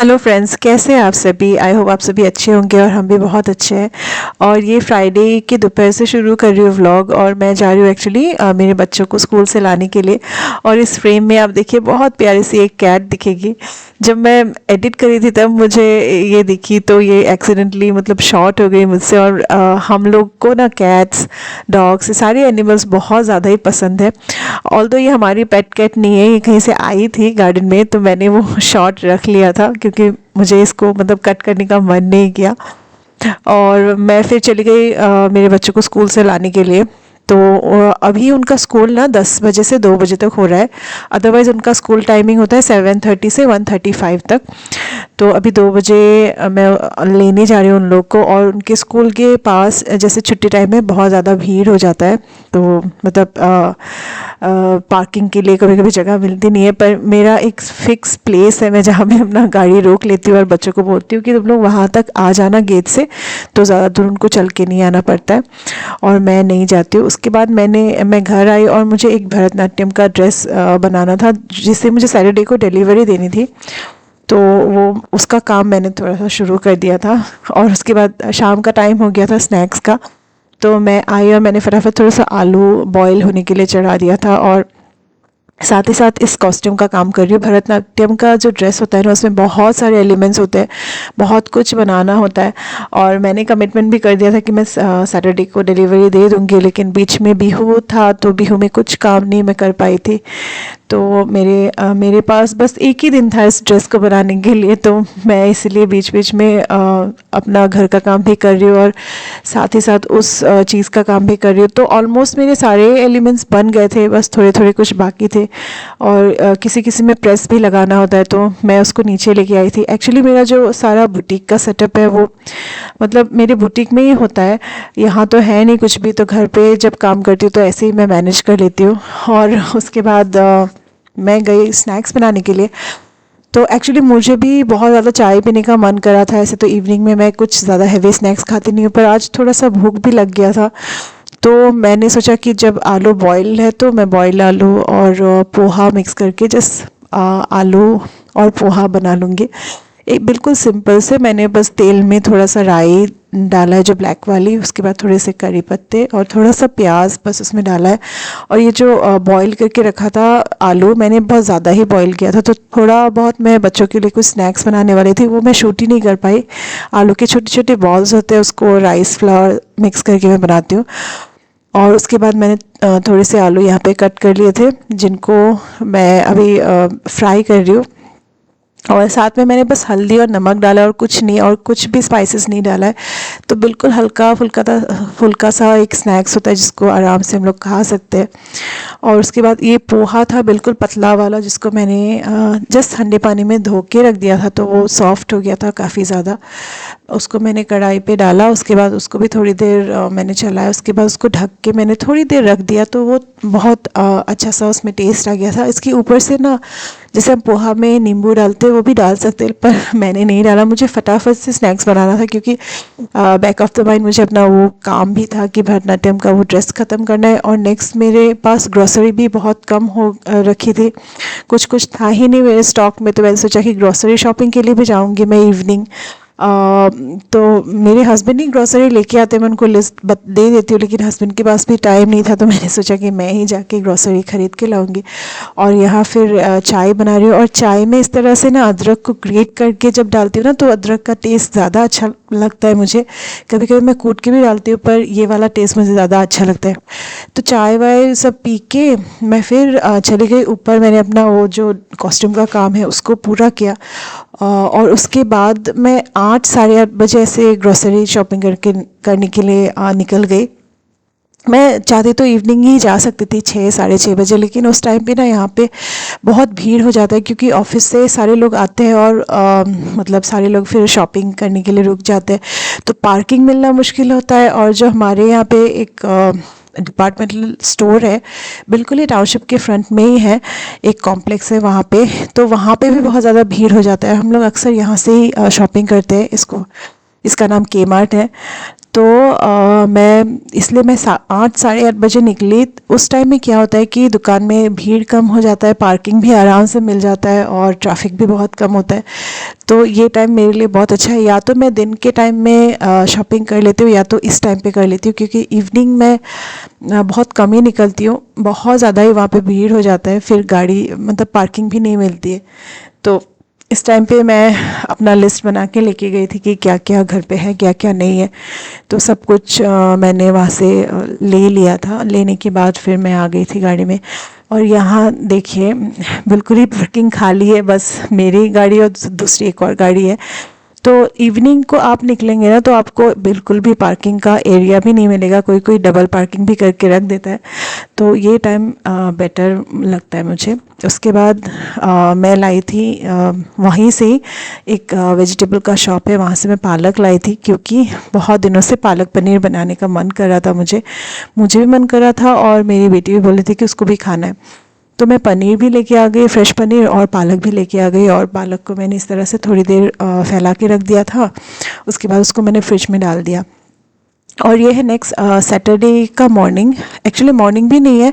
Hello friends, कैसे हैं आप सभी। आई होप आप सभी अच्छे होंगे और हम भी बहुत अच्छे हैं। और ये फ्राइडे के दोपहर से शुरू कर रही हूँ व्लॉग और मैं जा रही हूँ एक्चुअली मेरे बच्चों को स्कूल से लाने के लिए। और इस फ्रेम में आप देखिए बहुत प्यारी सी एक कैट दिखेगी। जब मैं एडिट कर रही थी तब मुझे ये दिखी तो ये एक्सीडेंटली मतलब शॉर्ट हो गई मुझसे। और हम लोग को ना कैट्स, डॉग्स, सारे एनिमल्स बहुत ज़्यादा ही पसंद है। ऑल्दो ये हमारी पेट कैट नहीं है, ये कहीं से आई थी गार्डन में तो मैंने वो शॉट रख लिया था क्योंकि मुझे इसको मतलब कट करने का मन नहीं किया। और मैं फिर चली गई मेरे बच्चों को स्कूल से लाने के लिए। तो अभी उनका स्कूल ना 10 बजे से 2 बजे तक हो रहा है। अदरवाइज़ उनका स्कूल टाइमिंग होता है 7:30 से 1:35 तक। तो अभी 2 बजे मैं लेने जा रही हूँ उन लोग को। और उनके स्कूल के पास जैसे छुट्टी टाइम में बहुत ज़्यादा भीड़ हो जाता है तो मतलब पार्किंग के लिए कभी कभी जगह मिलती नहीं है। पर मेरा एक फ़िक्स प्लेस है मैं जहाँ भी अपना गाड़ी रोक लेती हूँ और बच्चों को बोलती हूँ कि तुम लोग वहाँ तक आ जाना गेट से, तो ज़्यादा दूर उनको चल के नहीं आना पड़ता है। और मैं नहीं जाती हूँ। उसके बाद मैं घर आई और मुझे एक भरतनाट्यम का ड्रेस बनाना था जिसे मुझे सैटरडे को डिलीवरी देनी थी। तो वो उसका काम मैंने थोड़ा सा शुरू कर दिया था। और उसके बाद शाम का टाइम हो गया था स्नैक्स का। तो मैं आई और मैंने फटाफट थोड़ा सा आलू बॉईल होने के लिए चढ़ा दिया था। और साथ ही साथ इस कॉस्ट्यूम का काम कर रही हूँ। भरतनाट्यम का जो ड्रेस होता है ना उसमें बहुत सारे एलिमेंट्स होते हैं, बहुत कुछ बनाना होता है। और मैंने कमिटमेंट भी कर दिया था कि मैं सैटरडे को डिलीवरी दे दूँगी, लेकिन बीच में बिहू था तो बिहू में कुछ काम नहीं मैं कर पाई थी। तो मेरे पास बस एक ही दिन था इस ड्रेस को बनाने के लिए, तो मैं इसलिए बीच बीच में अपना घर का काम भी कर रही हूँ और साथ ही साथ उस चीज़ का काम भी कर रही हूँ। तो ऑलमोस्ट मेरे सारे एलिमेंट्स बन गए थे, बस थोड़े थोड़े कुछ बाकी थे। और किसी किसी में प्रेस भी लगाना होता है तो मैं उसको नीचे लेके आई थी। एक्चुअली मेरा जो सारा बुटीक का सेटअप है वो मतलब मेरे बुटीक में ही होता है, यहाँ तो है नहीं कुछ भी। तो घर पे जब काम करती हूँ तो ऐसे ही मैं मैनेज कर लेती हूँ। और उसके बाद मैं गई स्नैक्स बनाने के लिए। तो एक्चुअली मुझे भी बहुत ज़्यादा चाय पीने का मन करा था। ऐसे तो इवनिंग में मैं कुछ ज़्यादा हैवी स्नैक्स खाती नहीं हूँ, पर आज थोड़ा सा भूख भी लग गया था। तो मैंने सोचा कि जब आलू बॉयल है तो मैं बॉयल आलू और पोहा मिक्स करके जस्ट आलू और पोहा बना लूँगी। एक बिल्कुल सिंपल से मैंने बस तेल में थोड़ा सा राई डाला है जो ब्लैक वाली, उसके बाद थोड़े से करी पत्ते और थोड़ा सा प्याज बस उसमें डाला है। और ये जो बॉईल करके रखा था आलू, मैंने बहुत ज़्यादा ही बॉईल किया था तो थोड़ा बहुत मैं बच्चों के लिए कुछ स्नैक्स बनाने वाली थी, वो मैं शूट ही नहीं कर पाई। आलू के छोटे छोटे बॉल्स होते हैं, उसको राइस फ्लावर मिक्स करके मैं बनाती हूँ। और उसके बाद मैंने थोड़े से आलू यहाँ पे कट कर लिए थे जिनको मैं अभी फ्राई कर रही हूँ। और साथ में मैंने बस हल्दी और नमक डाला और कुछ नहीं, और कुछ भी स्पाइसेस नहीं डाला है। तो बिल्कुल हल्का फुल्का सा एक स्नैक्स होता है जिसको आराम से हम लोग खा सकते हैं। और उसके बाद ये पोहा था बिल्कुल पतला वाला जिसको मैंने जस्ट ठंडे पानी में धो के रख दिया था, तो वो सॉफ्ट हो गया था काफ़ी ज़्यादा। उसको मैंने कढ़ाई पे डाला, उसके बाद उसको भी थोड़ी देर मैंने चलाया, उसके बाद उसको ढक के मैंने थोड़ी देर रख दिया तो वो बहुत अच्छा सा उसमें टेस्ट आ गया था। इसके ऊपर से ना जैसे हम पोहा में नींबू डालते हैं वो भी डाल सकते हैं, पर मैंने नहीं डाला। मुझे फटाफट से स्नैक्स बनाना था क्योंकि बैक ऑफ द माइंड मुझे अपना वो काम भी था कि भरतनाट्यम का वो ड्रेस ख़त्म करना है। और नेक्स्ट मेरे पास ग्रॉसरी भी बहुत कम हो रखी थी, कुछ था ही नहीं मेरे स्टॉक में। तो मैंने सोचा कि ग्रॉसरी शॉपिंग के लिए भी जाऊँगी मैं इवनिंग। तो मेरे हस्बैंड ही ग्रॉसरी लेके आते, मैं उनको लिस्ट दे देती हूँ, लेकिन हस्बैंड के पास भी टाइम नहीं था तो मैंने सोचा कि मैं ही जाके ग्रॉसरी ख़रीद के लाऊंगी। और यहाँ फिर चाय बना रही हूँ। और चाय में इस तरह से ना अदरक को ग्रेट करके जब डालती हूँ ना तो अदरक का टेस्ट ज़्यादा अच्छा लगता है मुझे। कभी कभी मैं कूट के भी डालती हूँ, पर ये वाला टेस्ट मुझे ज़्यादा अच्छा लगता है। तो चाय वाय सब पी के मैं फिर चली गई ऊपर। मैंने अपना वो जो कॉस्ट्यूम का काम है उसको पूरा किया। और उसके बाद मैं 8 साढ़े 8 बजे ऐसे ग्रॉसरी शॉपिंग करने के लिए निकल गई। मैं चाहती तो इवनिंग ही जा सकती थी 6 साढ़े 6 बजे, लेकिन उस टाइम पे ना यहाँ पे बहुत भीड़ हो जाता है क्योंकि ऑफिस से सारे लोग आते हैं और मतलब सारे लोग फिर शॉपिंग करने के लिए रुक जाते हैं, तो पार्किंग मिलना मुश्किल होता है। और जो हमारे यहाँ पे एक डिपार्टमेंटल स्टोर है बिल्कुल ही टाउनशिप के फ्रंट में ही है, एक कॉम्प्लेक्स है वहाँ पे, तो वहाँ पे भी बहुत ज़्यादा भीड़ हो जाता है। हम लोग अक्सर यहाँ से ही शॉपिंग करते हैं। इसका नाम के मार्ट है। तो मैं इसलिए मैं 8 साढ़े 8 बजे निकली। उस टाइम में क्या होता है कि दुकान में भीड़ कम हो जाता है, पार्किंग भी आराम से मिल जाता है और ट्रैफिक भी बहुत कम होता है। तो ये टाइम मेरे लिए बहुत अच्छा है। या तो मैं दिन के टाइम में शॉपिंग कर लेती हूँ या तो इस टाइम पे कर लेती हूँ, क्योंकि इवनिंग में बहुत कम ही निकलती हूँ, बहुत ज़्यादा ही वहाँ पे भीड़ हो जाता है, फिर गाड़ी मतलब पार्किंग भी नहीं मिलती है। तो इस टाइम पे मैं अपना लिस्ट बना के लेके गई थी कि क्या क्या घर पे है, क्या क्या नहीं है। तो सब कुछ मैंने वहाँ से ले लिया था। लेने के बाद फिर मैं आ गई थी गाड़ी में। और यहाँ देखिए बिल्कुल ही पार्किंग खाली है, बस मेरी गाड़ी और दूसरी एक और गाड़ी है। तो इवनिंग को आप निकलेंगे ना तो आपको बिल्कुल भी पार्किंग का एरिया भी नहीं मिलेगा, कोई कोई डबल पार्किंग भी करके रख देता है। तो ये टाइम बेटर लगता है मुझे। उसके बाद मैं लाई थी वहीं से ही एक वेजिटेबल का शॉप है, वहाँ से मैं पालक लाई थी, क्योंकि बहुत दिनों से पालक पनीर बनाने का मन कर रहा था मुझे भी मन कर रहा था और मेरी बेटी भी बोल रही थी कि उसको भी खाना है। तो मैं पनीर भी लेके आ गई, फ्रेश पनीर, और पालक भी लेके आ गई। और पालक को मैंने इस तरह से थोड़ी देर फैला के रख दिया था। उसके बाद उसको मैंने फ्रिज में डाल दिया। और ये है नेक्स्ट सैटरडे का मॉर्निंग। एक्चुअली मॉर्निंग भी नहीं है,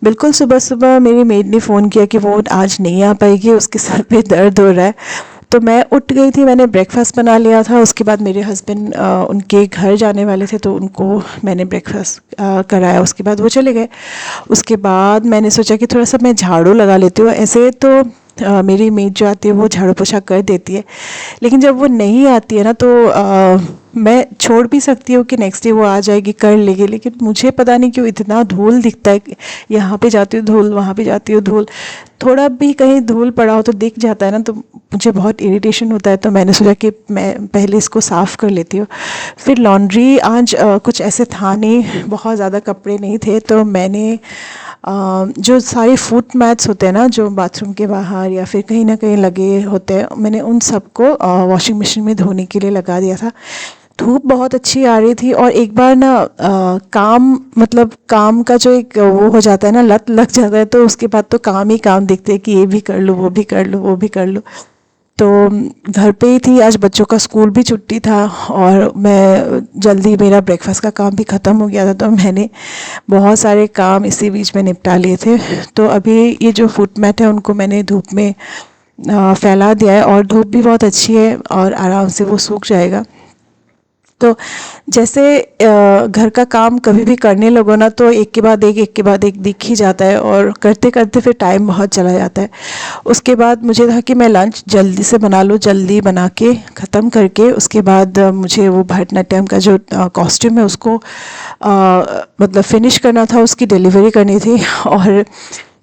बिल्कुल सुबह सुबह मेरी मेड ने फ़ोन किया कि वो आज नहीं आ पाएगी, उसके सर पे दर्द हो रहा है। तो मैं उठ गई थी, मैंने ब्रेकफास्ट बना लिया था। उसके बाद मेरे हस्बैंड उनके घर जाने वाले थे, तो उनको मैंने ब्रेकफास्ट कराया। उसके बाद वो चले गए। उसके बाद मैंने सोचा कि थोड़ा सा मैं झाड़ू लगा लेती हूँ। ऐसे तो मेरी मेड जो आती है वो झाड़ू पोछा कर देती है, लेकिन जब वो नहीं आती है ना तो मैं छोड़ भी सकती हूँ कि नेक्स्ट डे वो आ जाएगी कर लेगी, लेकिन मुझे पता नहीं क्यों इतना धूल दिखता है। यहाँ पे जाती हूँ धूल, वहाँ पे जाती हूँ धूल, थोड़ा भी कहीं धूल पड़ा हो तो दिख जाता है ना, तो मुझे बहुत इरिटेशन होता है। तो मैंने सोचा कि मैं पहले इसको साफ़ कर लेती हूँ। फिर लॉन्ड्री आज कुछ ऐसे था नहीं, बहुत ज़्यादा कपड़े नहीं थे, तो मैंने जो सारे फुट मैट्स होते हैं ना जो बाथरूम के बाहर या फिर कहीं ना कहीं लगे होते हैं, मैंने उन सबको वॉशिंग मशीन में धोने के लिए लगा दिया था। धूप बहुत अच्छी आ रही थी, और एक बार ना काम मतलब काम का जो एक वो हो जाता है ना, लत लग जाता है, तो उसके बाद तो काम ही काम दिखते हैं कि ये भी कर लूँ, वो भी कर लूँ, वो भी कर लूँ। तो घर पे ही थी, आज बच्चों का स्कूल भी छुट्टी था और मैं जल्दी, मेरा ब्रेकफास्ट का काम भी ख़त्म हो गया था, तो मैंने बहुत सारे काम इसी बीच में निपटा लिए थे। तो अभी ये जो फुट मैट है उनको मैंने धूप में फैला दिया है, और धूप भी बहुत अच्छी है और आराम से वो सूख जाएगा। तो जैसे घर का काम कभी भी करने लगो ना तो एक के बाद एक दिख ही जाता है, और करते करते फिर टाइम बहुत चला जाता है। उसके बाद मुझे था कि मैं लंच जल्दी से बना लूँ, जल्दी बना के ख़त्म करके उसके बाद मुझे वो भरतनाट्यम का जो कॉस्ट्यूम है उसको मतलब फिनिश करना था, उसकी डिलीवरी करनी थी। और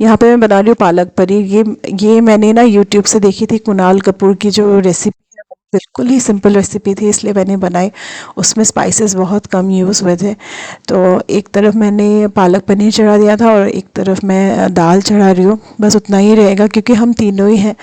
यहाँ पे मैं बना रही हूँ पालक पनीर। ये मैंने ना यूट्यूब से देखी थी, कुणाल कपूर की जो रेसिपी, बिल्कुल ही सिंपल रेसिपी थी इसलिए मैंने बनाई। उसमें स्पाइसेस बहुत कम यूज़ हुए थे। तो एक तरफ मैंने पालक पनीर चढ़ा दिया था और एक तरफ मैं दाल चढ़ा रही हूँ। बस उतना ही रहेगा क्योंकि हम तीनों ही हैं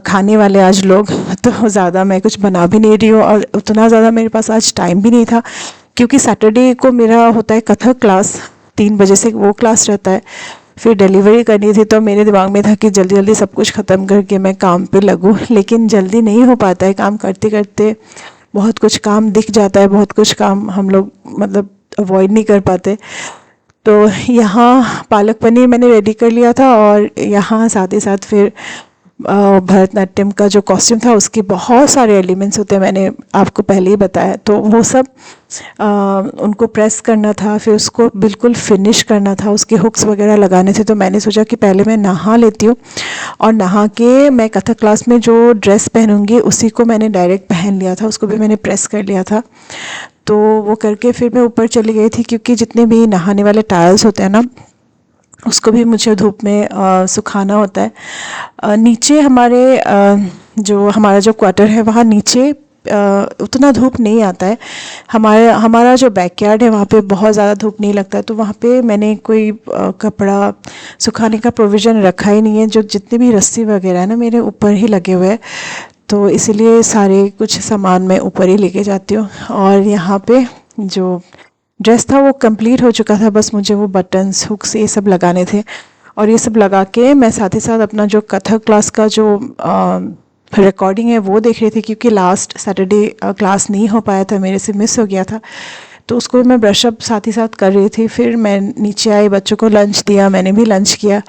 खाने वाले आज लोग, तो ज़्यादा मैं कुछ बना भी नहीं रही हूँ, और उतना ज़्यादा मेरे पास आज टाइम भी नहीं था, क्योंकि सैटरडे को मेरा होता है कथक क्लास, 3 बजे से वो क्लास रहता है। फिर डिलीवरी करनी थी, तो मेरे दिमाग में था कि जल्दी जल्दी सब कुछ ख़त्म करके मैं काम पे लगूँ, लेकिन जल्दी नहीं हो पाता है। काम करते करते बहुत कुछ काम दिख जाता है, बहुत कुछ काम हम लोग मतलब अवॉइड नहीं कर पाते। तो यहाँ पालक पनीर मैंने रेडी कर लिया था, और यहाँ साथ ही साथ फिर भरतनाट्यम का जो कॉस्ट्यूम था उसके बहुत सारे एलिमेंट्स होते हैं, मैंने आपको पहले ही बताया। तो वो सब उनको प्रेस करना था, फिर उसको बिल्कुल फिनिश करना था, उसके हुक्स वगैरह लगाने थे। तो मैंने सोचा कि पहले मैं नहा लेती हूँ, और नहा के मैं कथक क्लास में जो ड्रेस पहनूंगी उसी को मैंने डायरेक्ट पहन लिया था, उसको भी मैंने प्रेस कर लिया था। तो वो करके फिर मैं ऊपर चली गई थी, क्योंकि जितने भी नहाने वाले टायल्स होते हैं ना उसको भी मुझे धूप में सुखाना होता है। नीचे जो हमारा जो क्वार्टर है वहाँ नीचे उतना धूप नहीं आता है। हमारा जो बैकयार्ड है वहाँ पे बहुत ज़्यादा धूप नहीं लगता है, तो वहाँ पे मैंने कोई कपड़ा सुखाने का प्रोविज़न रखा ही नहीं है। जो जितनी भी रस्सी वगैरह है ना मेरे ऊपर ही लगे हुए हैं, तो इसीलिए सारे कुछ सामान मैं ऊपर ही लेके जाती हूँ। और यहाँ पे जो ड्रेस था वो कंप्लीट हो चुका था, बस मुझे वो बटन्स हुक्स ये सब लगाने थे। और ये सब लगा के मैं साथ ही साथ अपना जो कथक क्लास का जो रिकॉर्डिंग है वो देख रही थी, क्योंकि लास्ट सैटरडे क्लास नहीं हो पाया था, मेरे से मिस हो गया था, तो उसको मैं ब्रशअप साथ ही साथ कर रही थी। फिर मैं नीचे आई, बच्चों को लंच दिया, मैंने भी लंच किया।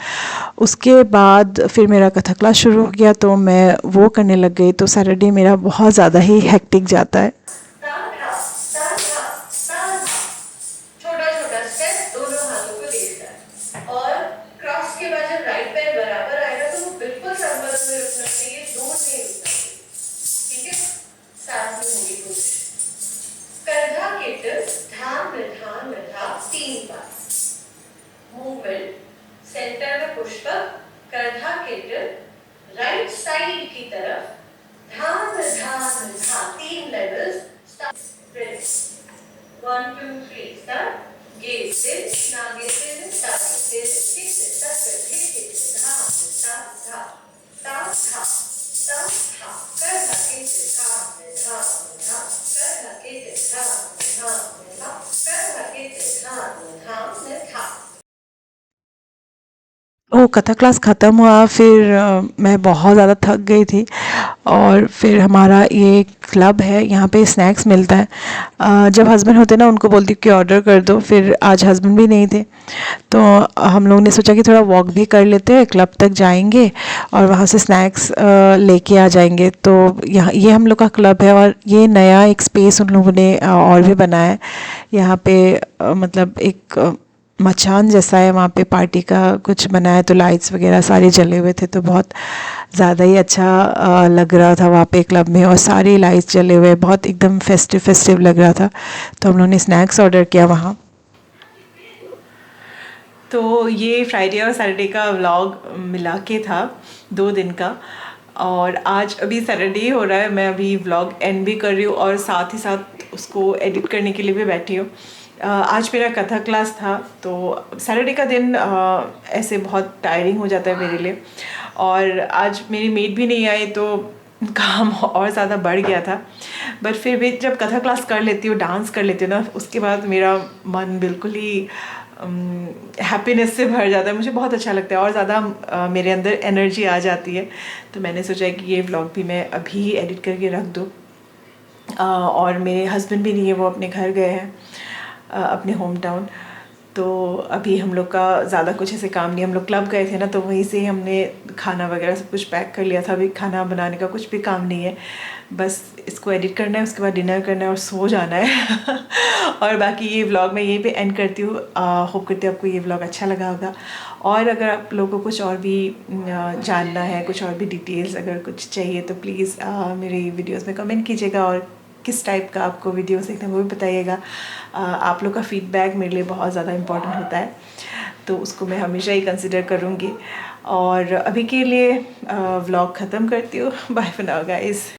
उसके बाद फिर मेरा कथक क्लास शुरू हो गया, तो मैं वो करने लग गई। तो सैटरडे मेरा बहुत ज़्यादा ही हेक्टिक जाता है। छोटा छोटा स्टेप दोनों हाथों को देखकर, और क्रॉस के बाद जब राइट पैर बराबर आएगा तो वो बिल्कुल संबंध में रुकना चाहिए, दूर नहीं रुकना चाहिए। ठीक है, साथ में होगी कोशिश। कंधा किट धाम धाम धाम 3 बार मूवमेंट, सेंटर में पुष्पक, कंधा किट राइट साइड की तरफ, धाम धाम धाम 3 levels. 1 2 3 start. Gaze it, now gaze it, start gaze it, hit it, touch it, hit it, धाम धाम धाम धाम धाम धाम, करना hit it, धाम धाम धाम, करना hit it, धाम धाम धाम, करना hit it, धाम धाम धाम। वो कथक क्लास ख़त्म हुआ, फिर मैं बहुत ज़्यादा थक गई थी। और फिर हमारा ये क्लब है, यहाँ पे स्नैक्स मिलता है। जब हस्बैंड होते ना, उनको बोलती हूँ कि ऑर्डर कर दो। फिर आज हस्बैंड भी नहीं थे, तो हम लोग ने सोचा कि थोड़ा वॉक भी कर लेते हैं, क्लब तक जाएंगे और वहाँ से स्नैक्स लेके आ जाएंगे। तो यहाँ ये हम लोग का क्लब है, और ये नया एक स्पेस उन लोगों ने और भी बनाया है यहाँ पे। मतलब एक मचान जैसा है, वहाँ पे पार्टी का कुछ बनाया, तो लाइट्स वगैरह सारे जले हुए थे, तो बहुत ज़्यादा ही अच्छा लग रहा था वहाँ पे क्लब में। और सारी लाइट्स जले हुए, बहुत एकदम फेस्टिव फेस्टिव लग रहा था। तो हम लोगों ने स्नैक्स ऑर्डर किया वहाँ। तो ये फ्राइडे और सैटरडे का व्लॉग मिला के था 2 दिन का, और आज अभी सैटरडे हो रहा है, मैं अभी व्लॉग एंड भी कर रही हूँ और साथ ही साथ उसको एडिट करने के लिए भी बैठी हूँ। आज मेरा कथक क्लास था, तो सैटरडे का दिन ऐसे बहुत टायरिंग हो जाता है मेरे लिए, और आज मेरी मेड भी नहीं आई, तो काम और ज़्यादा बढ़ गया था। बट फिर भी जब कथक क्लास कर लेती हूँ, डांस कर लेती हूँ ना, उसके बाद मेरा मन बिल्कुल ही हैप्पीनेस से भर जाता है। मुझे बहुत अच्छा लगता है और ज़्यादा मेरे अंदर एनर्जी आ जाती है। तो मैंने सोचा कि ये व्लॉग भी मैं अभी एडिट करके रख दूँ। और मेरे हस्बैंड भी नहीं है, वो अपने घर गए हैं, अपने होम टाउन। तो अभी हम लोग का ज़्यादा कुछ ऐसे काम नहीं, हम लोग क्लब गए थे ना, तो वहीं से हमने खाना वगैरह सब कुछ पैक कर लिया था। अभी खाना बनाने का कुछ भी काम नहीं है, बस इसको एडिट करना है, उसके बाद डिनर करना है और सो जाना है। और बाकी ये व्लॉग मैं यहीं पे एंड करती हूँ। होप करती हूँ आपको ये व्लॉग अच्छा लगा होगा। और अगर आप लोगों को कुछ और भी जानना है, कुछ और भी डिटेल्स अगर कुछ चाहिए, तो प्लीज़ मेरी वीडियोज़ में कमेंट कीजिएगा, और किस टाइप का आपको वीडियोस देखना है वो भी बताइएगा। आप लोग का फीडबैक मेरे लिए बहुत ज़्यादा इम्पोर्टेंट होता है, तो उसको मैं हमेशा ही कंसिडर करूँगी। और अभी के लिए व्लॉग ख़त्म करती हूँ। Bye for now guys.